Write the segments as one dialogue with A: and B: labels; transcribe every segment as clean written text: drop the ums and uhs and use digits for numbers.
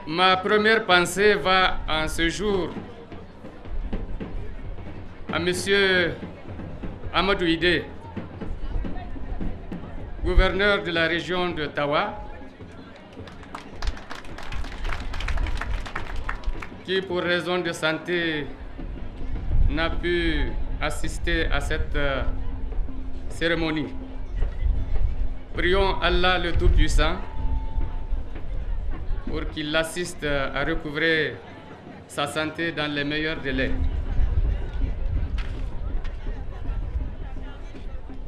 A: Ma première pensée va en ce jour à M. Amadou Ide, gouverneur de la région de Tawa, qui pour raison de santé n'a pu assister à cette cérémonie. Prions Allah le Tout-Puissant pour qu'il l'assiste à recouvrer sa santé dans les meilleurs délais.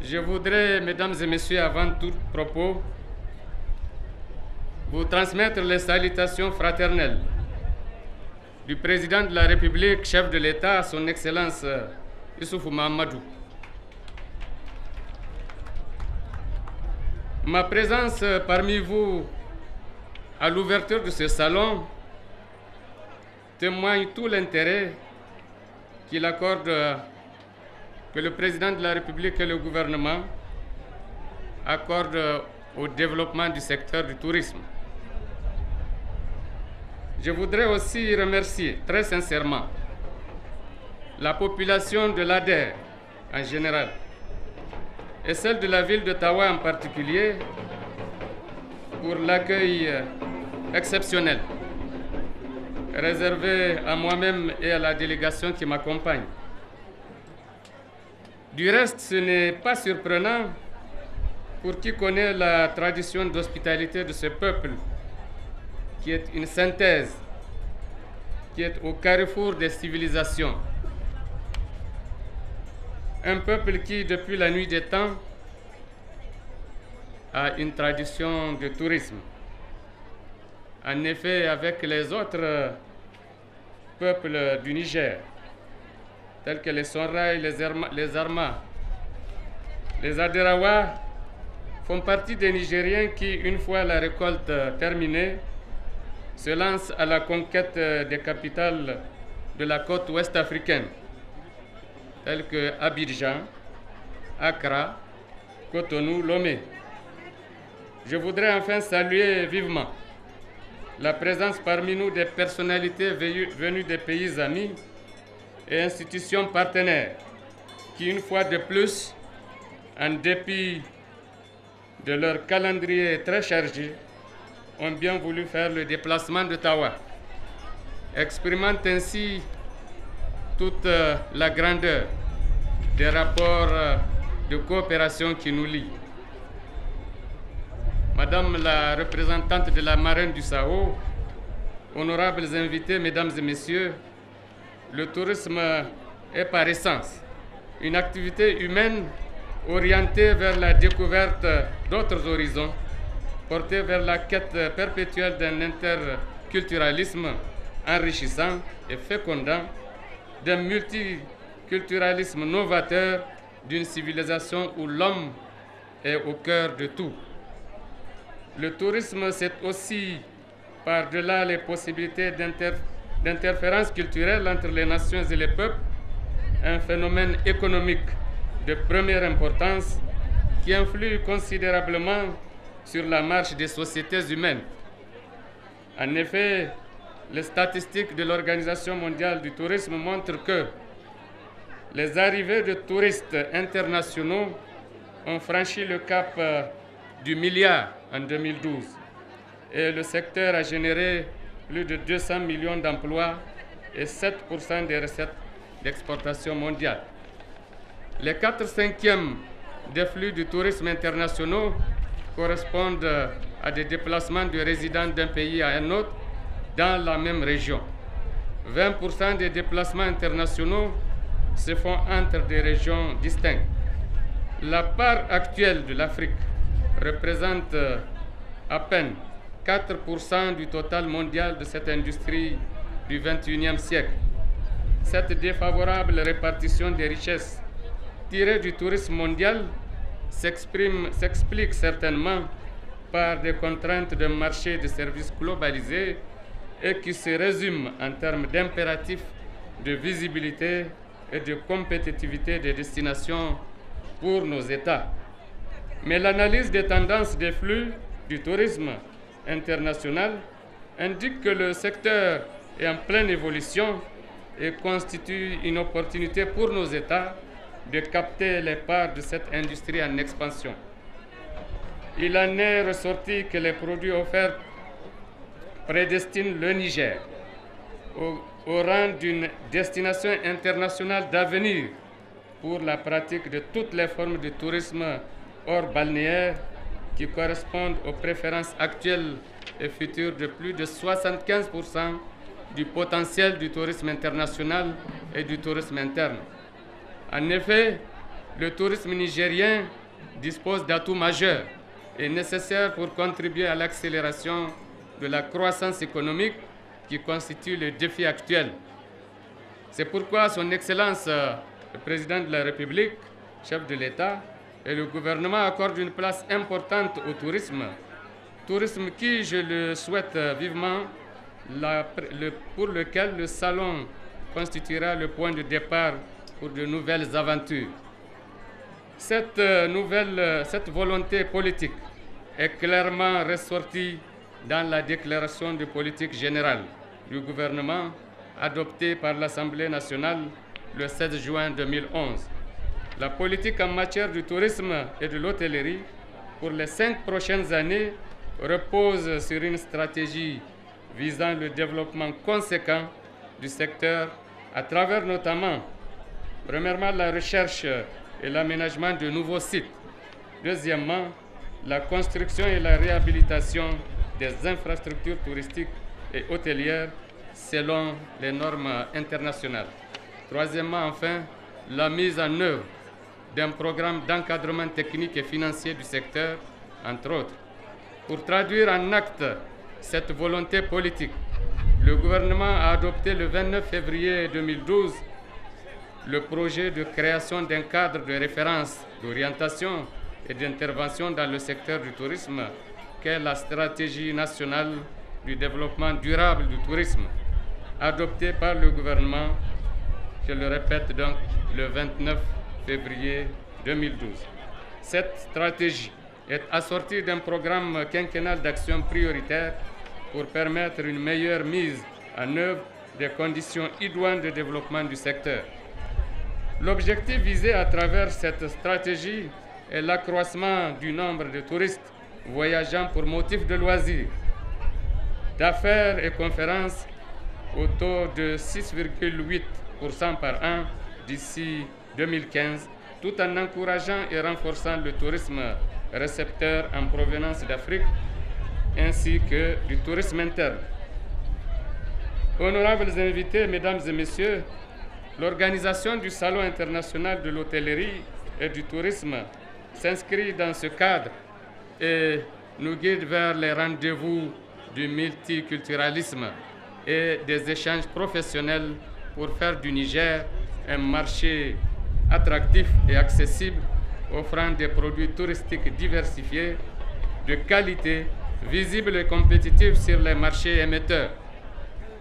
A: Je voudrais, mesdames et messieurs, avant tout propos, vous transmettre les salutations fraternelles du président de la République, chef de l'État, son Excellence Issoufou Mahamadou. Ma présence parmi vous à l'ouverture de ce salon témoigne tout l'intérêt qu'il accorde, que le président de la République et le gouvernement accordent au développement du secteur du tourisme. Je voudrais aussi remercier très sincèrement la population de l'ADER en général et celle de la ville de Tawa en particulier pour l'accueil exceptionnel réservé à moi-même et à la délégation qui m'accompagne. Du reste, ce n'est pas surprenant pour qui connaît la tradition d'hospitalité de ce peuple qui est une synthèse, qui est au carrefour des civilisations. Un peuple qui, depuis la nuit des temps, a une tradition de tourisme. En effet, avec les autres peuples du Niger, tels que les Sonrai, les Arma, les Aderawa, font partie des Nigériens qui, une fois la récolte terminée, se lancent à la conquête des capitales de la côte ouest africaine, telles que Abidjan, Accra, Cotonou, Lomé. Je voudrais enfin saluer vivement la présence parmi nous des personnalités venues des pays amis et institutions partenaires qui, une fois de plus, en dépit de leur calendrier très chargé, ont bien voulu faire le déplacement de Tawa, exprimant ainsi toute la grandeur des rapports de coopération qui nous lient. Madame la représentante de la marraine du SAO, honorables invités, mesdames et messieurs, le tourisme est par essence une activité humaine orientée vers la découverte d'autres horizons, portée vers la quête perpétuelle d'un interculturalisme enrichissant et fécondant, d'un multiculturalisme novateur, d'une civilisation où l'homme est au cœur de tout. Le tourisme, c'est aussi, par-delà les possibilités d'interférence culturelle entre les nations et les peuples, un phénomène économique de première importance qui influe considérablement sur la marche des sociétés humaines. En effet, les statistiques de l'Organisation mondiale du tourisme montrent que les arrivées de touristes internationaux ont franchi le cap du milliard en 2012 et le secteur a généré plus de 200 millions d'emplois et 7% des recettes d'exportation mondiale. Les 4/5 des flux du tourisme internationaux correspondent à des déplacements de résidents d'un pays à un autre dans la même région. 20% des déplacements internationaux se font entre des régions distinctes. La part actuelle de l'Afrique représente à peine 4% du total mondial de cette industrie du XXIe siècle. Cette défavorable répartition des richesses tirées du tourisme mondial s'explique certainement par des contraintes d'un marché de services globalisé et qui se résument en termes d'impératifs de visibilité et de compétitivité des destinations pour nos États. Mais l'analyse des tendances des flux du tourisme international indique que le secteur est en pleine évolution et constitue une opportunité pour nos États de capter les parts de cette industrie en expansion. Il en est ressorti que les produits offerts prédestinent le Niger au rang d'une destination internationale d'avenir pour la pratique de toutes les formes de tourisme hors balnéaire qui correspondent aux préférences actuelles et futures de plus de 75% du potentiel du tourisme international et du tourisme interne. En effet, le tourisme nigérien dispose d'atouts majeurs et nécessaires pour contribuer à l'accélération de la croissance économique qui constitue le défi actuel. C'est pourquoi Son Excellence, le Président de la République, chef de l'État, et le gouvernement accordent une place importante au tourisme. Tourisme qui, je le souhaite vivement, pour lequel le salon constituera le point de départ pour de nouvelles aventures. Cette volonté politique est clairement ressortie dans la déclaration de politique générale du gouvernement adoptée par l'Assemblée nationale le 16 juin 2011. La politique en matière du tourisme et de l'hôtellerie pour les 5 prochaines années repose sur une stratégie visant le développement conséquent du secteur à travers notamment, premièrement, la recherche et l'aménagement de nouveaux sites. Deuxièmement, la construction et la réhabilitation des infrastructures touristiques et hôtelières selon les normes internationales. Troisièmement, enfin, la mise en œuvre d'un programme d'encadrement technique et financier du secteur, entre autres. Pour traduire en actes cette volonté politique, le gouvernement a adopté le 29 février 2012 le projet de création d'un cadre de référence, d'orientation et d'intervention dans le secteur du tourisme, qu'est la stratégie nationale du développement durable du tourisme, adoptée par le gouvernement, je le répète donc, le 29 février 2012. Cette stratégie est assortie d'un programme quinquennal d'action prioritaire pour permettre une meilleure mise en œuvre des conditions idoines de développement du secteur. L'objectif visé à travers cette stratégie est l'accroissement du nombre de touristes voyageant pour motifs de loisirs, d'affaires et conférences au taux de 6,8% par an d'ici 2015, tout en encourageant et renforçant le tourisme récepteur en provenance d'Afrique ainsi que du tourisme interne. Honorables invités, mesdames et messieurs, l'organisation du Salon international de l'hôtellerie et du tourisme s'inscrit dans ce cadre et nous guide vers les rendez-vous du multiculturalisme et des échanges professionnels pour faire du Niger un marché attractif et accessible, offrant des produits touristiques diversifiés, de qualité, visibles et compétitifs sur les marchés émetteurs.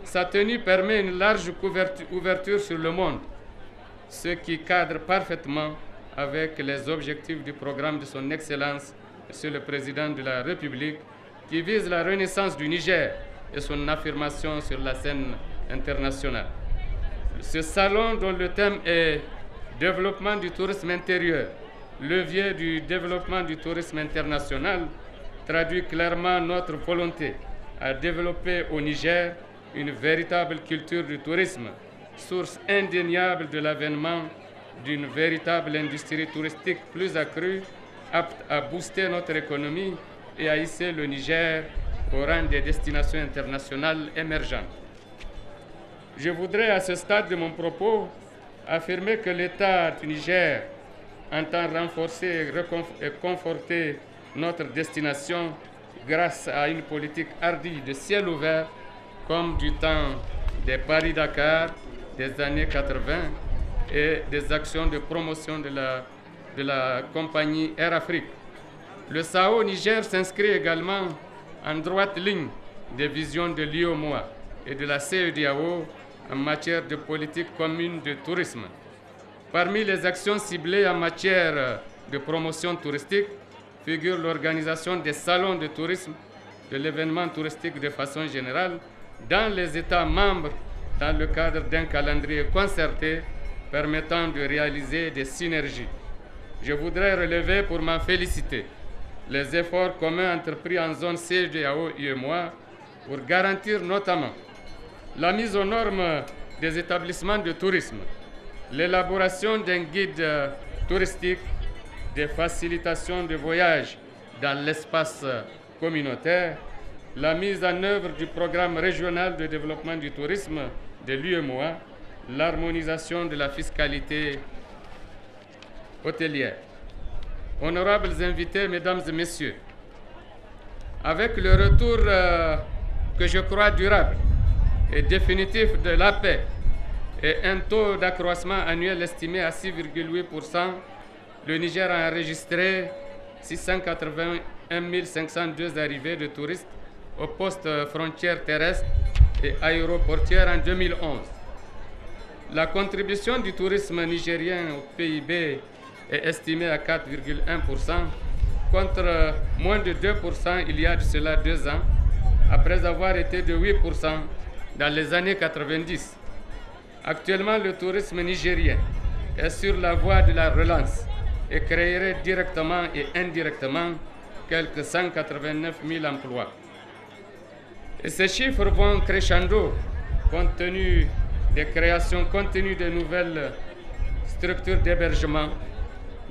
A: Sa tenue permet une large ouverture sur le monde, ce qui cadre parfaitement avec les objectifs du programme de Son Excellence, Monsieur le Président de la République, qui vise la renaissance du Niger et son affirmation sur la scène internationale. Ce salon, dont le thème est « Développement du tourisme intérieur, levier du développement du tourisme international », traduit clairement notre volonté à développer au Niger une véritable culture du tourisme, source indéniable de l'avènement d'une véritable industrie touristique plus accrue, apte à booster notre économie et à hisser le Niger au rang des destinations internationales émergentes. Je voudrais à ce stade de mon propos affirmer que l'État du Niger entend renforcer et conforter notre destination grâce à une politique hardie de ciel ouvert comme du temps des Paris-Dakar des années 80 et des actions de promotion de la compagnie Air Afrique. Le SAO Niger s'inscrit également en droite ligne des visions de l'IOMOA et de la CEDEAO en matière de politique commune de tourisme. Parmi les actions ciblées en matière de promotion touristique figure l'organisation des salons de tourisme de l'événement touristique de façon générale dans les États membres dans le cadre d'un calendrier concerté permettant de réaliser des synergies. Je voudrais relever pour m'en féliciter les efforts communs entrepris en zone CEDEAO-UEMOA pour garantir notamment la mise aux normes des établissements de tourisme, l'élaboration d'un guide touristique, des facilitations de voyage dans l'espace communautaire, la mise en œuvre du programme régional de développement du tourisme de l'UEMOA, l'harmonisation de la fiscalité hôtelière. Honorables invités, mesdames et messieurs, avec le retour que je crois durable et définitif de la paix et un taux d'accroissement annuel estimé à 6,8%, le Niger a enregistré 681 502 arrivées de touristes aux postes frontières terrestres et aéroportières en 2011. La contribution du tourisme nigérien au PIB est estimée à 4,1%, contre moins de 2% il y a de cela 2 ans, après avoir été de 8% dans les années 90. Actuellement, le tourisme nigérien est sur la voie de la relance et créerait directement et indirectement quelques 189 000 emplois. Et ces chiffres vont crescendo compte tenu des créations continues de nouvelles structures d'hébergement,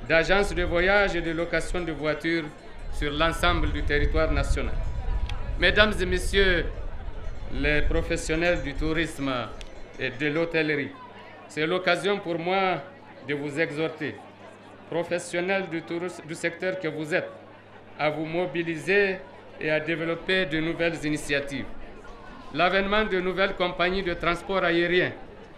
A: d'agences de voyage et de location de voitures sur l'ensemble du territoire national. Mesdames et messieurs les professionnels du tourisme et de l'hôtellerie, c'est l'occasion pour moi de vous exhorter, professionnels du secteur que vous êtes, à vous mobiliser et à développer de nouvelles initiatives. L'avènement de nouvelles compagnies de transport aérien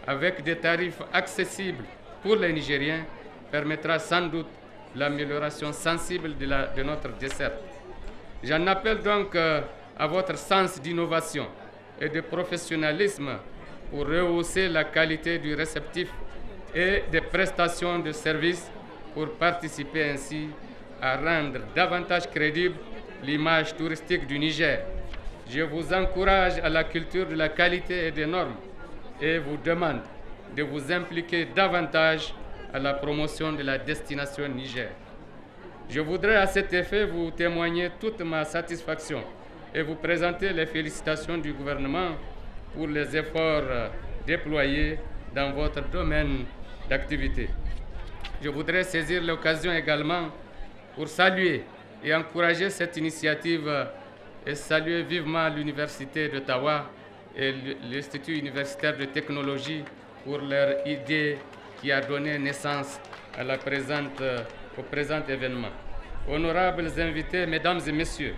A: avec des tarifs accessibles pour les Nigériens permettra sans doute l'amélioration sensible de notre desserte. J'en appelle donc à votre sens d'innovation et de professionnalisme pour rehausser la qualité du réceptif et des prestations de services pour participer ainsi à rendre davantage crédible l'image touristique du Niger. Je vous encourage à la culture de la qualité et des normes et vous demande de vous impliquer davantage à la promotion de la destination Niger. Je voudrais à cet effet vous témoigner toute ma satisfaction et vous présenter les félicitations du gouvernement pour les efforts déployés dans votre domaine d'activité. Je voudrais saisir l'occasion également pour saluer et encourager cette initiative et saluer vivement l'Université d'Ottawa et l'Institut universitaire de technologie pour leur idée qui a donné naissance à au présent événement. Honorables invités, mesdames et messieurs,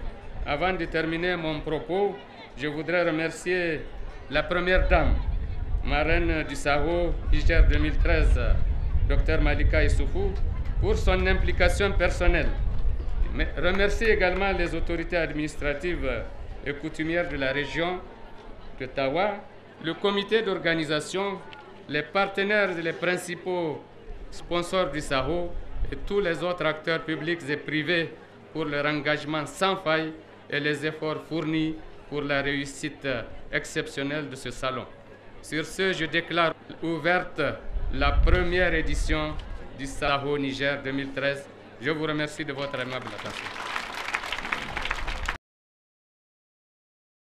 A: avant de terminer mon propos, je voudrais remercier la première dame, marraine du SAO Niger 2013, Dr Malika Issoufou, pour son implication personnelle. Mais remercier également les autorités administratives et coutumières de la région d'Ottawa, le comité d'organisation, les partenaires et les principaux sponsors du SAO et tous les autres acteurs publics et privés pour leur engagement sans faille et les efforts fournis pour la réussite exceptionnelle de ce salon. Sur ce, je déclare ouverte la première édition du SAO Niger 2013. Je vous remercie de votre aimable attention.